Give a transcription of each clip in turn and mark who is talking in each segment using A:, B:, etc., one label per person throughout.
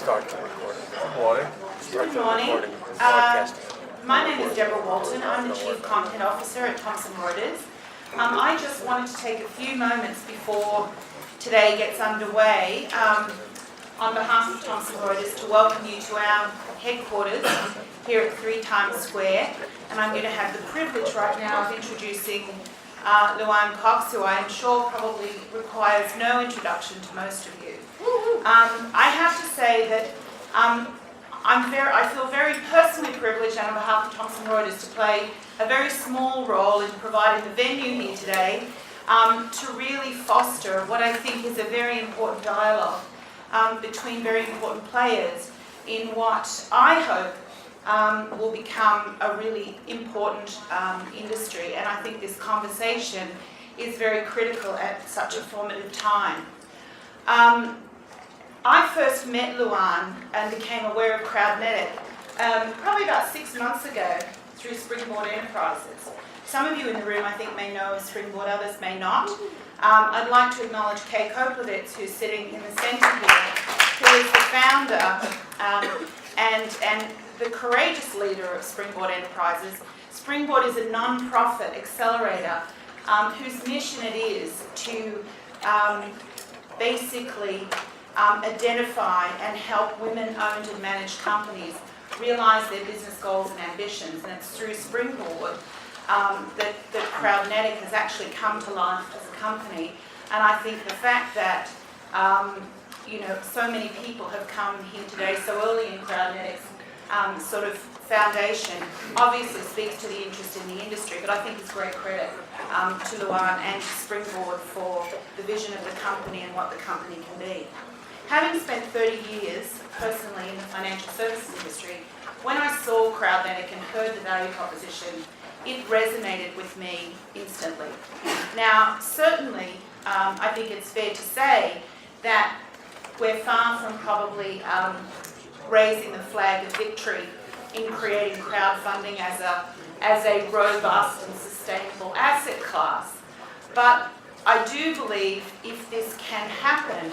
A: Start the recording. Good morning.
B: Good morning. My name is Debra Walton. I'm the Chief Content Officer at Thomson Reuters. I just wanted to take a few moments before today gets underway on behalf of Thomson Reuters to welcome you to our headquarters here at 3 Times Square. And I'm going to have the privilege right now of introducing Luan, who I am sure probably requires no introduction to most of you. I have to say that I feel very personally privileged and on behalf of Thomson Reuters to play a very small role in providing the venue here today to really foster what I think is a very important dialogue between very important players in what I hope will become a really important industry. And I think this conversation is very critical at such a formative time. I first met Luan and became aware of Crowdnetic probably about 6 months ago through Springboard Enterprises. Some of you in the room I think may know of Springboard, others may not. I'd like to acknowledge Kay Koplovitz, who's sitting in the centre here, who is the founder and the courageous leader of Springboard Enterprises. Springboard is a non-profit accelerator whose mission it is to basically identify and help women-owned and managed companies realise their business goals and ambitions. And it's through Springboard that Crowdnetic has actually come to life as a company. And I think the fact that so many people have come here today so early in Crowdnetic's sort of foundation obviously speaks to the interest in the industry, but I think it's great credit to Luan and to Springboard for the vision of the company and what the company can be. Having spent 30 years personally in the financial services industry, when I saw Crowdnetic and heard the value proposition, it resonated with me instantly. Now, certainly, I think it's fair to say that we're far from probably raising the flag of victory in creating crowdfunding as a robust and sustainable asset class. But I do believe if this can happen,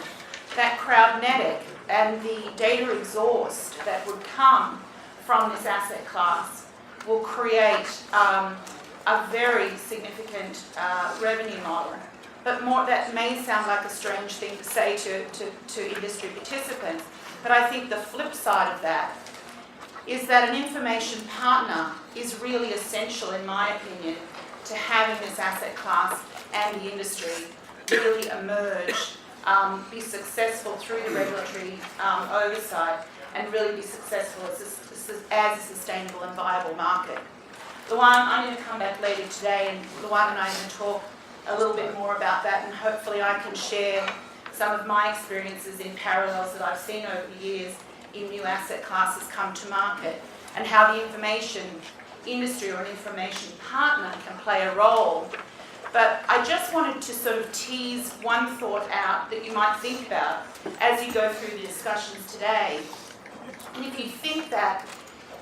B: that Crowdnetic and the data exhaust that would come from this asset class will create a very significant revenue model. But that may sound like a strange thing to say to industry participants, but I think the flip side of that is that an information partner is really essential, in my opinion, to having this asset class and the industry really emerge, be successful through the regulatory oversight, and really be successful as a sustainable and viable market. Luan, I'm going to come back later today, and Luan and I are going to talk a little bit more about that, and hopefully I can share some of my experiences in parallels that I've seen over the years in new asset classes come to market, and how the information industry or an information partner can play a role. But I just wanted to sort of tease one thought out that you might think about as you go through the discussions today. And if you think that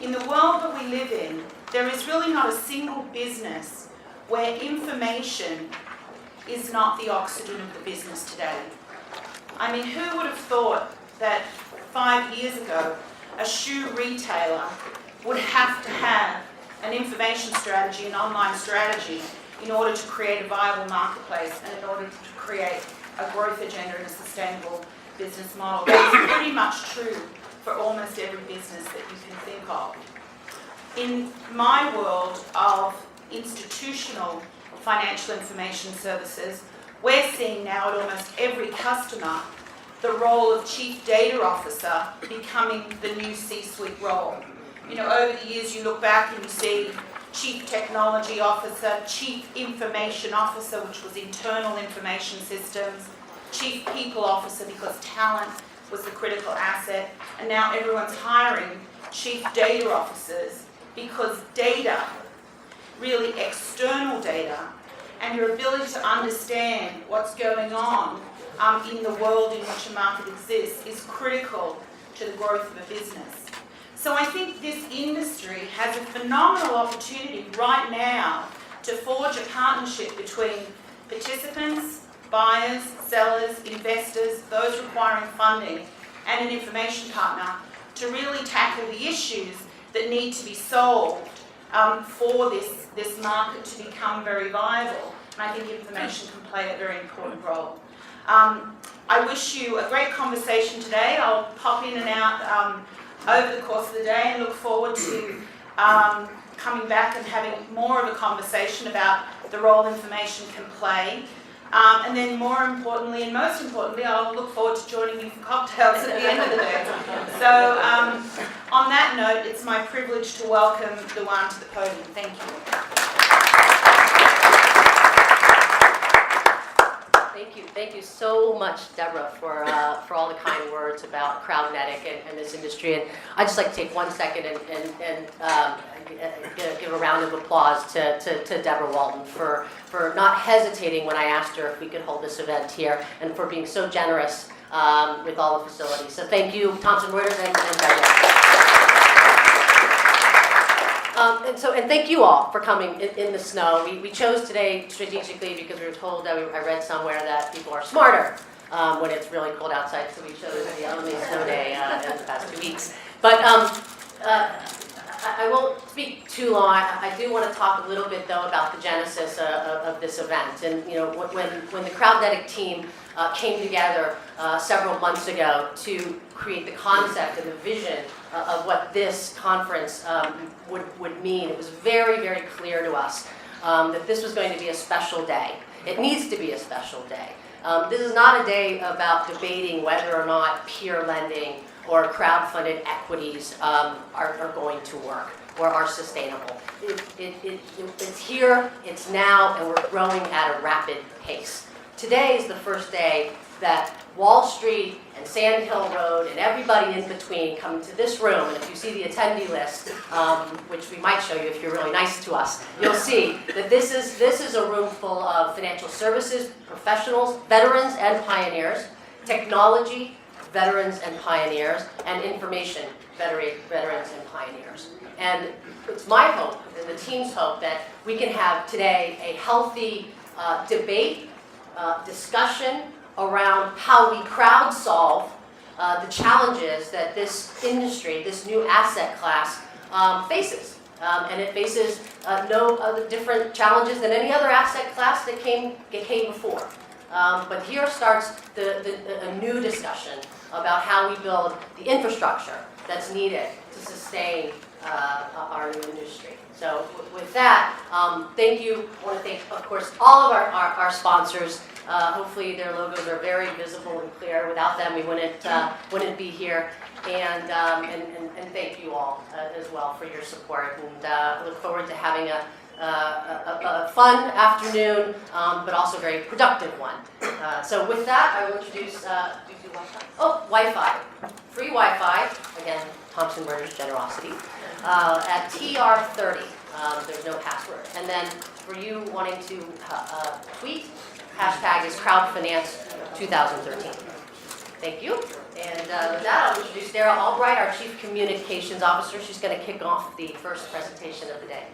B: in the world that we live in, there is really not a single business where information is not the oxygen of the business today. I mean, who would have thought that 5 years ago a shoe retailer would have to have an information strategy, an online strategy, in order to create a viable marketplace and in order to create a growth agenda and a sustainable business model? That's pretty much true for almost every business that you can think of. In my world of institutional financial information services, we're seeing now at almost every customer the role of Chief Data Officer becoming the new C-suite role. Over the years you look back and you see Chief Technology Officer, Chief Information Officer, which was internal information systems, Chief People Officer because talent was the critical asset, and now everyone's hiring Chief Data Officers because data, really external data, and your ability to understand what's going on in the world in which a market exists is critical to the growth of a business. So I think this industry has a phenomenal opportunity right now to forge a partnership between participants, buyers, sellers, investors, those requiring funding, and an information partner to really tackle the issues that need to be solved for this market to become very viable. And I think information can play a very important role. I wish you a great conversation today. I'll pop in and out over the course of the day and look forward to coming back and having more of a conversation about the role information can play. And then more importantly, and most importantly, I'll look forward to joining you for cocktails at the end of the day. So on that note, it's my privilege to welcome Luan to the podium. Thank you.
C: Thank you so much, Debra, for all the kind words about Crowdnetic and this industry. And I'd just like to take 1 second and give a round of applause to Debra Walton for not hesitating when I asked her if we could hold this event here, and for being so generous with all the facilities. So thank you, Thomson, Reuters, and Debra. And thank you all for coming in the snow. We chose today strategically because we were told that I read somewhere that people are smarter when it's really cold outside, so we chose the only snow day in the past 2 weeks. But I won't speak too long. I do want to talk a little bit, though, about the genesis of this event. And when the Crowdnetic team came together several months ago to create the concept and the vision of what this conference would mean, it was very, very clear to us that this was going to be a special day. It needs to be a special day. This is not a day about debating whether or not peer lending or crowdfunded equities are going to work or are sustainable. It's here, it's now, and we're growing at a rapid pace. Today is the first day that Wall Street and Sand Hill Road and everybody in between come to this room, and if you see the attendee list, which we might show you if you're really nice to us, you'll see that this is a room full of financial services professionals, veterans and pioneers, technology, veterans and pioneers, and information, veterans and pioneers. And it's my hope and the team's hope that we can have today a healthy debate, discussion around how we crowd solve the challenges that this industry, this new asset class faces. And it faces no other different challenges than any other asset class that came before. But here starts a new discussion about how we build the infrastructure that's needed to sustain our new industry. So with that, thank you. I want to thank, of course, all of our sponsors. Hopefully their logos are very visible and clear. Without them, we wouldn't be here. And thank you all as well for your support. And I look forward to having a fun afternoon, but also a very productive one. So with that, I will introduce, do you do Wi-Fi? Oh, Wi-Fi. Free Wi-Fi, again, Thomson Reuters generosity, at TR30. There's no password. And then for you wanting to tweet, hashtag is Crowdfinance 2013. Thank you. And with that, I'll introduce Debra Walton, our Chief Communications Officer. She's going to kick off the first presentation of the day.